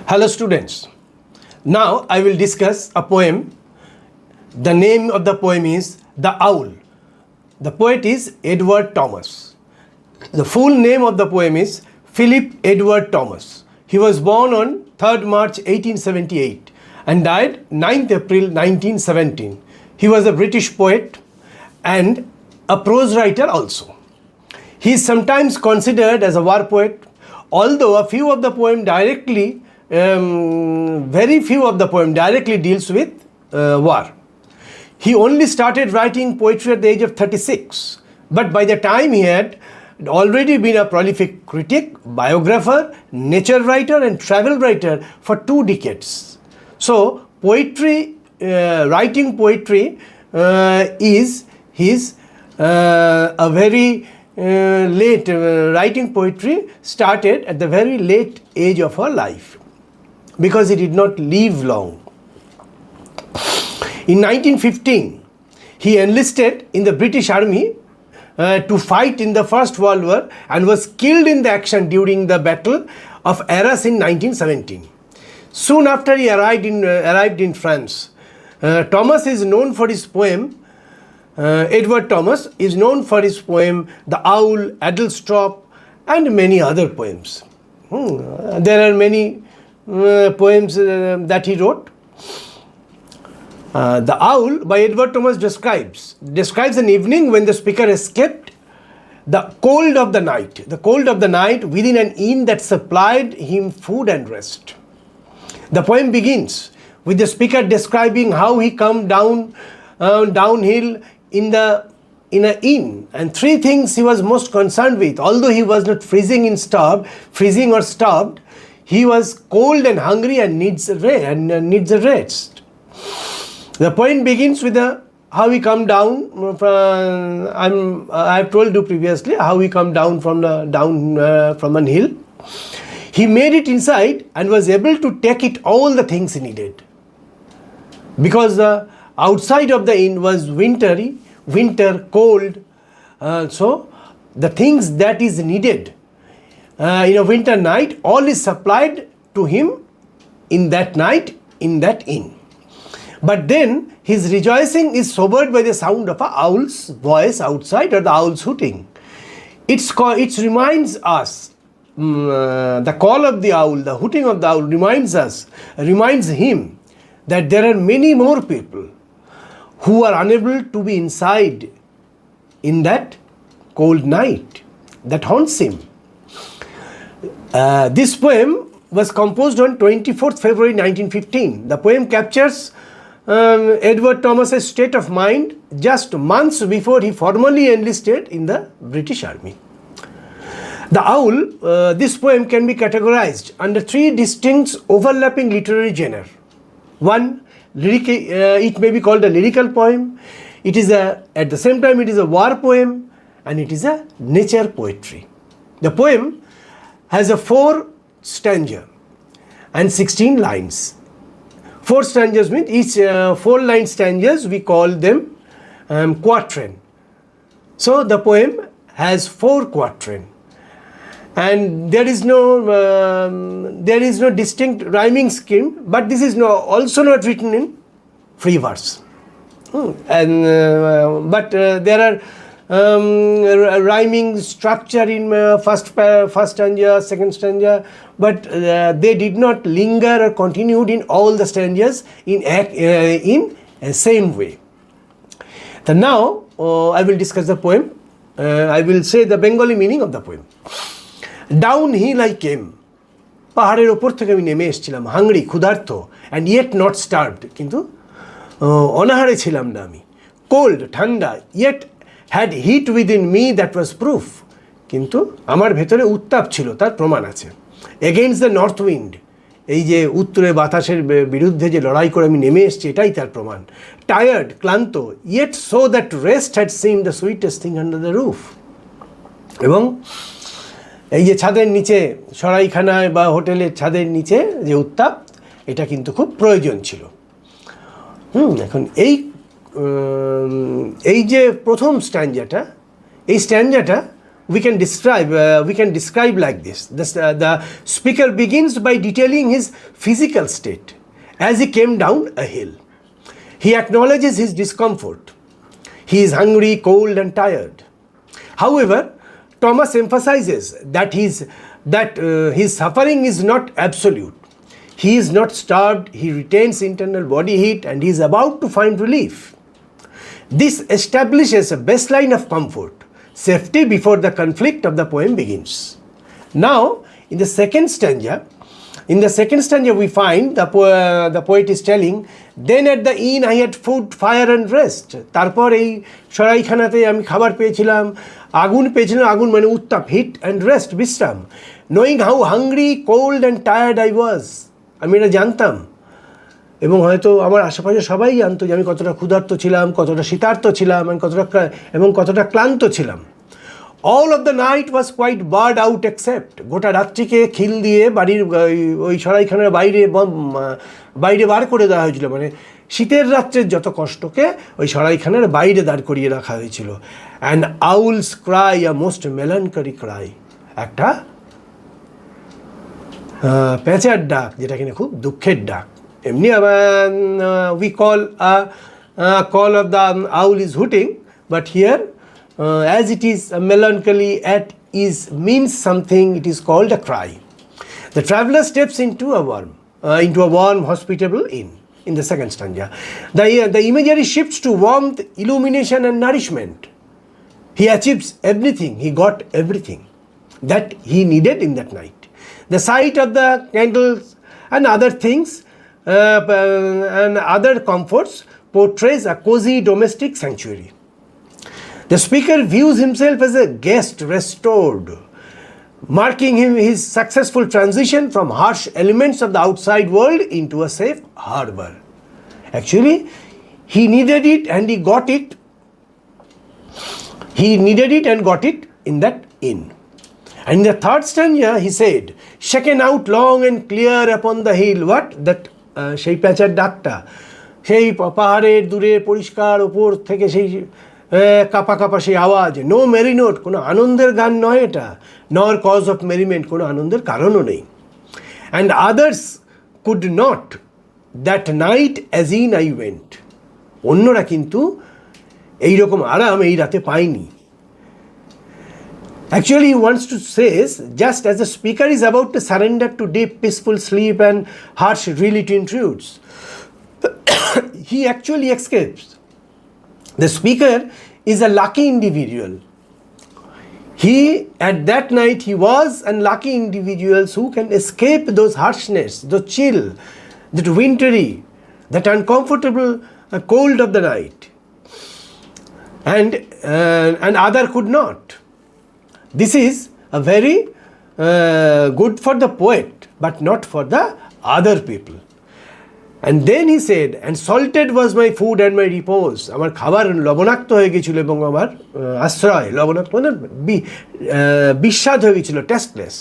Hello students, now I will discuss a poem. The name of the poem is The Owl. The poet is EDWAD THOMAS. The full name of the poem is Philip Edward Thomas. He was born on 3rd March 1878 and died 9th April 1917. He was a British poet and a prose writer also. He is sometimes considered as a war poet, although a few of the poem directly very few of the poem directly deals with war. He only started writing poetry at the age of 36, but by the time he had already been a prolific critic, biographer, nature writer and travel writer for 2 decades. So poetry, writing poetry is his a very late writing poetry started at the very late age of her life, because he did not live long. In 1915, he enlisted in the British Army to fight in the First World War and was killed in the action during the Battle of Arras in 1917. Soon after he arrived in France. Thomas is known for his poem, Edward Thomas is known for his poem The Owl, Adlestrop and many other poems. There are many poems that he wrote. The Owl by Edward Thomas describes an evening when the speaker escaped the cold of the night within an inn that supplied him food and rest. The poem begins with the speaker describing how he come downhill in an inn, and 3 things he was most concerned with. Although he was not freezing or starved, he was cold and hungry and needs a rest. The poem begins with how he come down from. I have told you previously how he come down from a hill. He made it inside and was able to take it all the things he needed, because the outside of the inn was winter, cold. So the things that is needed in a winter night, all is supplied to him in that night in that inn. But then his rejoicing is sobered by the sound of an owl's voice outside, or the owl's hooting. It reminds us, the call of the owl, the hooting of the owl reminds him that there are many more people who are unable to be inside in that cold night that haunts him. This poem was composed on 24th February 1915. The poem captures Edward Thomas's state of mind just months before he formally enlisted in the British Army. The Owl, this poem can be categorized under 3 distinct overlapping literary genres. One, it may be called a lyrical poem. It is at the same time it is a war poem, and it is a nature poetry. The poem has a 4 stanza and 16 lines. 4 stanzas means each 4-line stanzas we call them quatrain. So the poem has 4 quatrain, and there is no distinct rhyming scheme, but this is also not written in free verse. But there are rhyming structure in first stanza, second stanza, but they did not linger or continued in all the stanzas in a same way. So now I will discuss the poem. I will say the Bengali meaning of the poem. Downhill I came. পাহাড়ের ওপর থেকে আমি নেমে এসেছিলাম, hungry, ক্ষুধার্ত, and yet not starved, কিন্তু অনাহারে ছিলাম না আমি। Cold, ঠান্ডা, yet had heat within me that was proof, কিন্তু আমার ভেতরে উত্তাপ ছিল, তার প্রমাণ আছে। Against the north wind, এই যে উত্তরে বাতাসের বিরুদ্ধে যে লড়াই করে আমি নেমে এসেছি, এটাই তার প্রমাণ। Tired, ক্লান্ত, yet so that rest had seemed the sweetest thing under the roof, এবং এই যে ছাদের নিচে, সরাইখানায় বা হোটেলের ছাদের নিচে যে উত্তাপ, এটা কিন্তু খুব প্রয়োজন ছিল। এখন এই যে প্রথম স্ট্যান্জাটা we can describe like this. The speaker begins by detailing his physical state as he came down a hill. He acknowledges his discomfort. He is hungry, cold, and tired. However, Thomas emphasizes that his suffering is not absolute. He is not starved, he retains internal body heat, and he is about to find relief. This establishes a baseline of comfort, safety before the conflict of the poem begins. Now, in the second stanza, we find the poet is telling, then at the inn I had food, fire and rest. তারপর এই সরাইখানাতে আমি খাবার পেয়েছিলাম, আগুন মানে উত্তাপ, hit and rest, বিশ্রাম. Knowing how hungry, cold and tired I was. আমি এটা জানতাম এবং হয়তো আমার আশেপাশে সবাই জানতো যে আমি কতটা ক্ষুধার্ত ছিলাম, কতটা শীতার্ত ছিলাম এবং কতটা ক্লান্ত ছিলাম. All of the night was quite barred out except, গোটা রাত্রিকে খিল দিয়ে বাড়ির ওই সরাইখানার বাইরে বার করে দেওয়া হয়েছিল. মানে শীতের রাত্রের যত কষ্টকে ওই সরাইখানার বাইরে দাঁড় করিয়ে রাখা হয়েছিল. And owls cry, a most melancholy cry, একটা প্যাঁচার ডাক, যেটা কিনা খুব দুঃখের ডাক. এমনি we call a call of the owl is hooting, but here as it is a melancholy at is means something, it is called a cry. The traveler steps into a warm hospitable inn in the second stanza. The imagery shifts to warmth, illumination and nourishment. He achieves everything, he got everything that he needed in that night. The sight of the candles and other things and other comforts portrays a cozy domestic sanctuary. The speaker views himself as a guest restored, marking his successful transition from harsh elements of the outside world into a safe harbor. Actually, he needed it and he got it. He needed it and got it in that inn. And in the third stanza, he said, shaken out long and clear upon the hill. What? That সেই প্যাঁচার ডাকটা, সেই পাহাড়ের দূরে পরিষ্কার ওপর থেকে সেই কাপা কাপা সেই আওয়াজ. নো মেরি নোট, কোনো আনন্দের গান নয় এটা, নর কজ অফ মেরিমেন্ট, কোনো আনন্দের কারণও নেই. And others could not that night as in I went, অন্যরা কিন্তু এইরকম আরাম এই রাতে পায়নি. Actually, he wants to say, just as the speaker is about to surrender to deep, peaceful sleep and harsh reality intrudes, he actually escapes. The speaker is a lucky individual. At that night, he was unlucky individuals who can escape those harshness, the chill, that wintry, that uncomfortable cold of the night. And other could not. This is a very good for the poet, but not for the other people. And then he said, and salted was my food and my repose. আমার খাবার লবণাক্ত হয়ে গেছিল এবং আমার আশ্রয়, লবণাক্ত মানে বিস্বাদ হয়ে গেছিল, টেস্টলেস.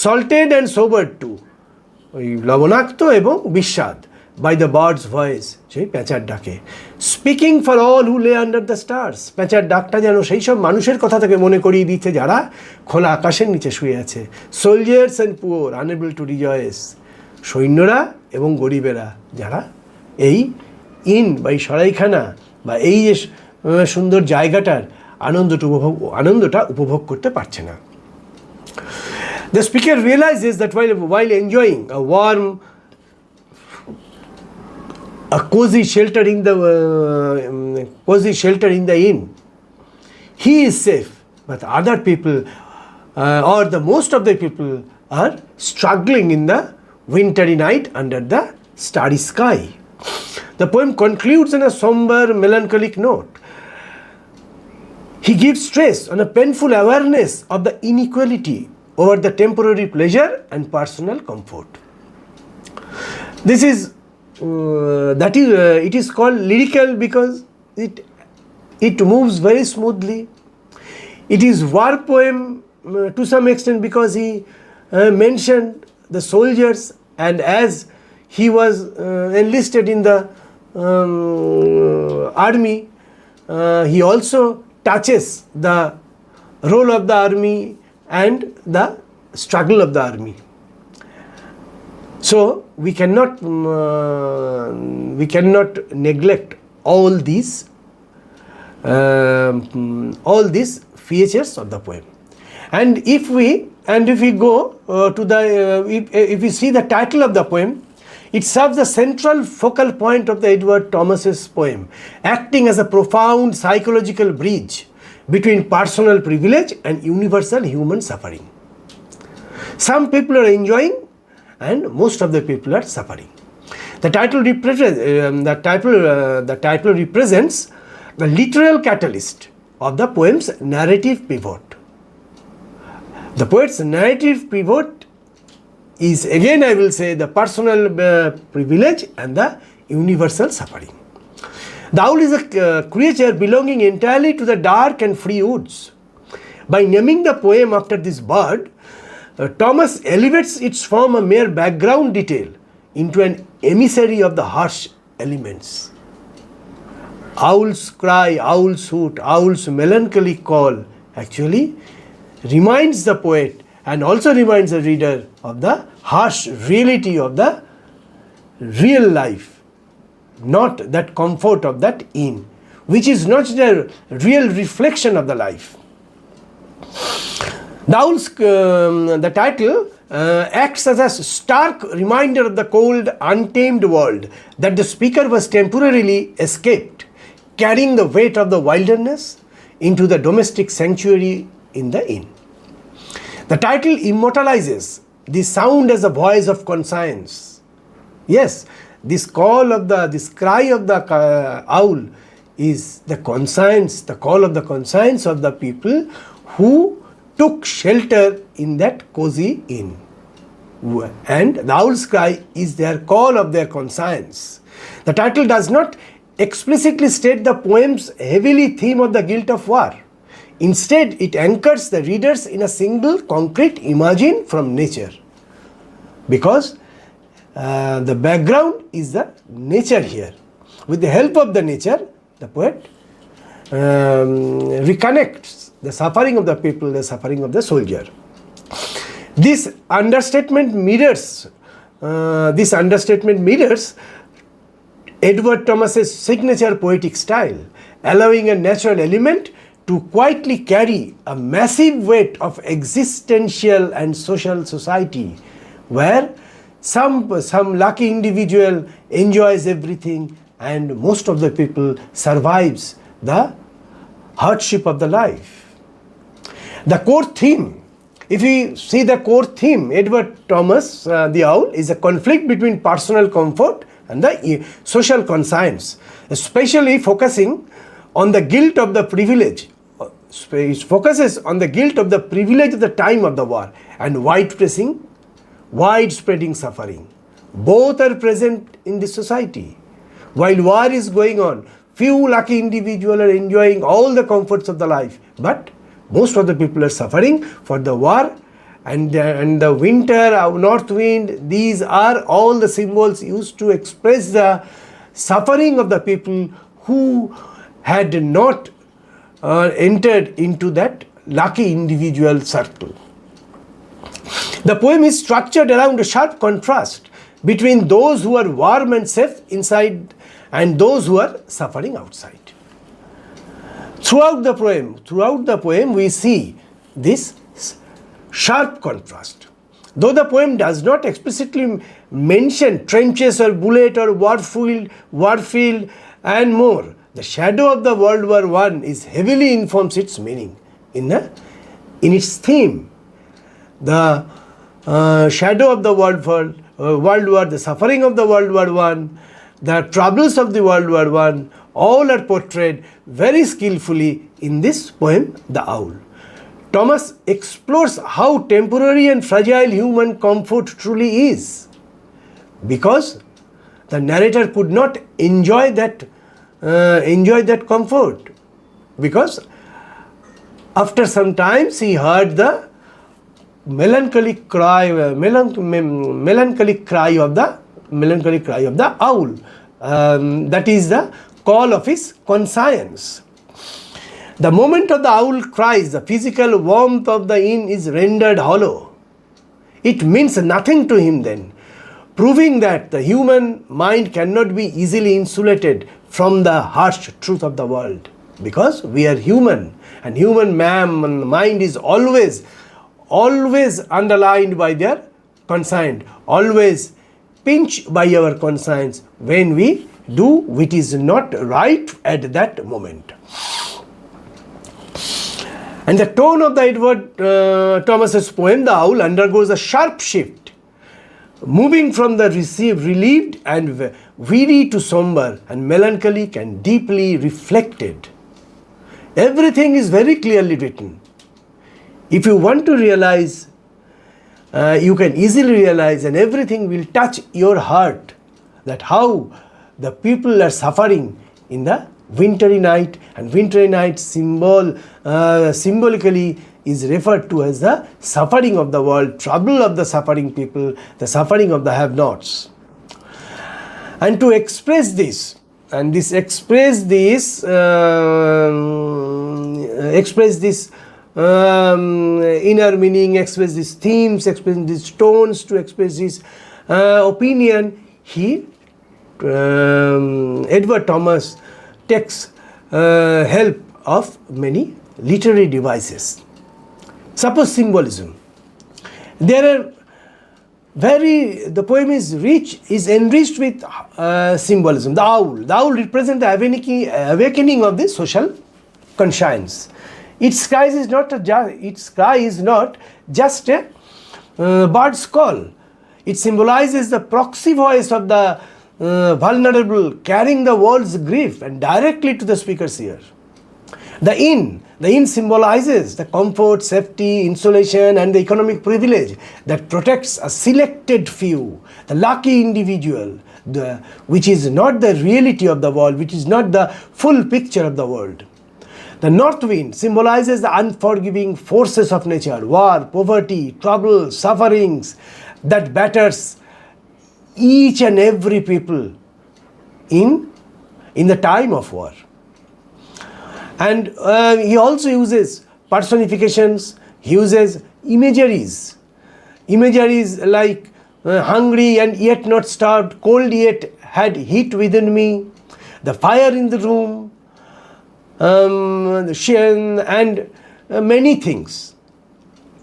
সল্টেড অ্যান্ড সোবার্ড টু, ওই লবণাক্ত এবং বিস্বাদ. বাই দ্য বার্ডস ভয়েস, সেই প্যাঁচার ডাকে. স্পিকিং ফর অল হু লে আন্ডার দ্য স্টার্স, প্যাঁচার ডাকটা যেন সেই সব মানুষের কথা থেকে মনে করিয়ে দিচ্ছে যারা খোলা আকাশের নিচে শুয়ে আছে. Soldiers and poor unable to rejoice, সৈন্যরা এবং গরিবেরা যারা এই ইন বা এই সরাইখানা বা এই যে সুন্দর জায়গাটার আনন্দটা উপভোগ করতে পারছে না. The speaker realizes that while enjoying a cozy shelter in the inn, he is safe, but other people or the most of the people are struggling in the wintry night under the starry sky. The poem concludes on a somber, melancholic note. He gives stress on a painful awareness of the inequality over the temporary pleasure and personal comfort. This is it is called lyrical because it moves very smoothly. It is war poem to some extent because he mentioned the soldiers, and as he was enlisted in the army, he also touches the role of the army and the struggle of the army. So we cannot neglect all these features of the poem. And if we go to the if we see the title of the poem, it serves the central focal point of the Edward Thomas's poem, acting as a profound psychological bridge between personal privilege and universal human suffering. Some people are enjoying and most of the people are suffering. The title represents the literal catalyst of the poem's narrative pivot. The poet's narrative pivot is, again I will say, the personal privilege and the universal suffering. The owl is a creature belonging entirely to the dark and free woods. By naming the poem after this bird, Thomas elevates its from a mere background detail into an emissary of the harsh elements. Owl's cry, owl's hoot, owl's melancholy call actually reminds the poet and also reminds the reader of the harsh reality of the real life, not that comfort of that inn, which is not the real reflection of the life. The title acts as a stark reminder of the cold, untamed world that the speaker was temporarily escaped, carrying the weight of the wilderness into the domestic sanctuary in the inn. The title immortalizes the sound as a voice of conscience. Yes, this cry of the owl is the conscience, the call of the conscience of the people who took shelter in that cozy inn. And the owl's cry is their call of their conscience. The title does not explicitly state the poem's heavily theme of the guilt of war. Instead, it anchors the readers in a single concrete imagine from nature. Because the background is the nature here. With the help of the nature, the poet reconnects the suffering of the people, the suffering of the soldier. This understatement mirrors Edward Thomas's signature poetic style, allowing a natural element to quietly carry a massive weight of existential and social society, where some lucky individual enjoys everything and most of the people survives the hardship of the life. The core theme, if we see the core theme, Edward Thomas, the owl, is a conflict between personal comfort and the social conscience, especially focusing on the guilt of the privilege. It focuses on the guilt of the privilege of the time of the war and widespreading suffering. Both are present in the society. While war is going on, few lucky individuals are enjoying all the comforts of the life, but most of the people are suffering for the war and the winter, north wind. These are all the symbols used to express the suffering of the people who had not entered into that lucky individual circle. The poem is structured around a sharp contrast between those who are warm and safe inside and those who are suffering outside. Throughout the poem, we see this sharp contrast. Though the poem does not explicitly mention trenches or bullet or warfield and more, the shadow of the World War I is heavily informs its meaning in its theme. The shadow of the World War, the suffering of the World War I, the troubles of the World War I, all are portrayed very skillfully in this poem, The Owl. Thomas explores how temporary and fragile human comfort truly is, because the narrator could not enjoy that comfort, because after some time he heard the melancholy cry of the owl. That is the call of his conscience. The moment of the owl cries, the physical warmth of the inn is rendered hollow. It means nothing to him then, proving that the human mind cannot be easily insulated from the harsh truth of the world. Because we are human, and human mind is always underlined by their conscience, always pinched by our conscience when we do which is not right at that moment. And the tone of the Edward Thomas's poem, The Owl, undergoes a sharp shift, moving from the relieved and weary to somber and melancholic and deeply reflected. Everything is very clearly written. If you want to realize, you can easily realize, and everything will touch your heart, that how the people are suffering in the wintry night, and wintry night symbolically is referred to as the suffering of the world, trouble of the suffering people, the suffering of the have-nots. And to express this, express this inner meaning, express these themes, express these tones, to express this opinion, Edward Thomas takes help of many literary devices. Suppose symbolism. The poem is enriched with symbolism. The owl represents the awakening of the social conscience. Its cry is not just a bird's call. It symbolizes the proxy voice of the vulnerable, carrying the world's grief and directly to the speaker's ear. The inn symbolizes the comfort, safety, insulation, and the economic privilege that protects a selected few, the lucky individual, which is not the reality of the world, which is not the full picture of the world. The north wind symbolizes the unforgiving forces of nature, war, poverty, trouble, sufferings that batters each and every people in the time of war. And he also uses personifications, he uses imageries like hungry and yet not starved, cold yet had heat within me, the fire in the room, and many things.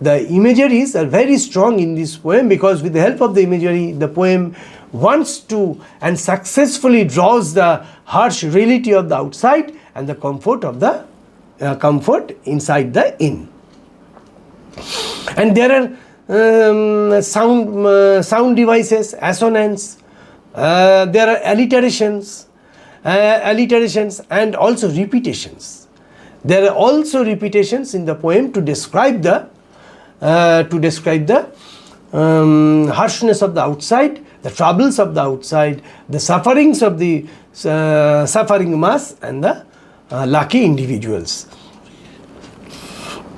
The imageries are very strong in this poem, because with the help of the imagery, the poem wants to and successfully draws the harsh reality of the outside and the comfort of the comfort inside the inn. And there are sound devices, assonance. There are alliterations and also repetitions. There are also repetitions in the poem to describe the harshness of the outside, the troubles of the outside, the sufferings of the suffering mass, and the lucky individuals.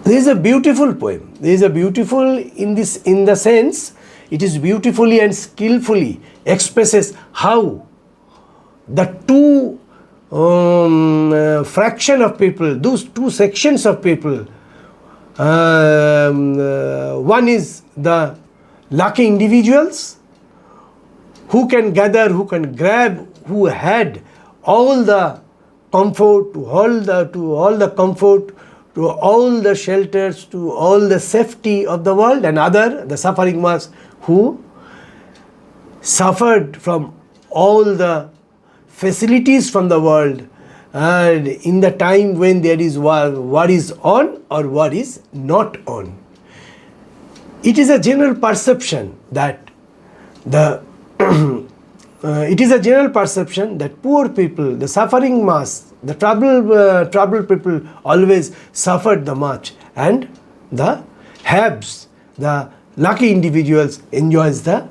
This is a beautiful poem. This is a beautiful in the sense it is beautifully and skillfully expresses how the two fraction of people, those two sections of people, one is the lucky individuals who can gather, who can grab, who had all the comfort, to all the comfort, to all the shelters, to all the safety of the world, and other, the suffering mass, who suffered from all the facilities from the world, and in the time when there is war, what is on or what is not on. It is a general perception that poor people, the suffering mass, the troubled people always suffered the much, and the haves, the lucky individuals, enjoys the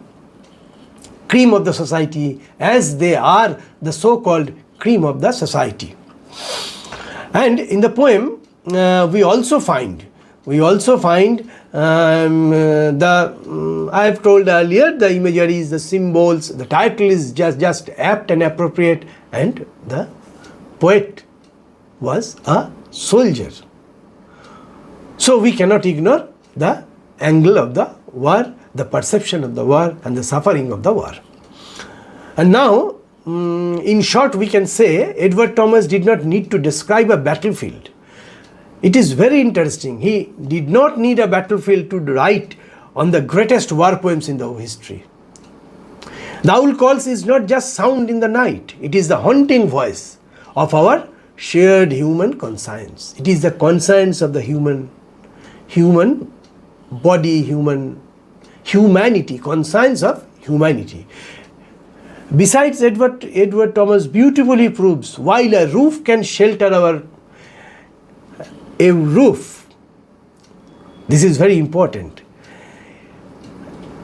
cream of the society, as they are the so-called cream of the society. And in the poem we also find I have told earlier, the imageries, the symbols, the title is just apt and appropriate, and the poet was a soldier. So we cannot ignore the angle of the war, the perception of the war, and the suffering of the war. And now, in short, we can say Edward Thomas did not need to describe a battlefield. It is very interesting. He did not need a battlefield to write on the greatest war poems in the history. The owl calls is not just sound in the night. It is the haunting voice of our shared human conscience. It is the conscience of the human body, humanity, conscience of humanity. Besides, Edward Thomas beautifully proves while a roof can shelter a roof, this is very important.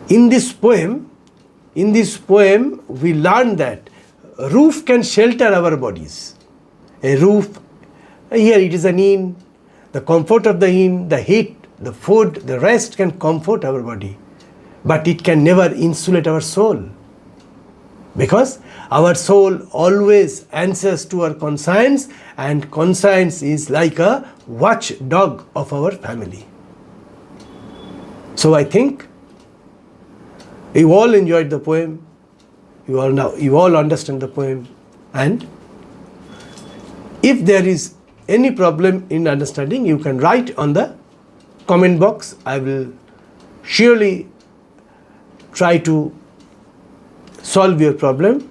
In this poem, we learn that a roof can shelter our bodies. A roof, here it is an inn, the comfort of the inn, the heat, the food, the rest can comfort our body. But it can never insulate our soul. Because our soul always answers to our conscience, and conscience is like a watchdog of our family. So I think you all enjoyed the poem, you all understand the poem, and if there is any problem in understanding, you can write on the comment box. I will surely try to solve your problem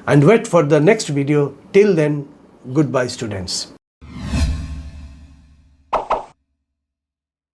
and wait for the next video. Till then, goodbye students.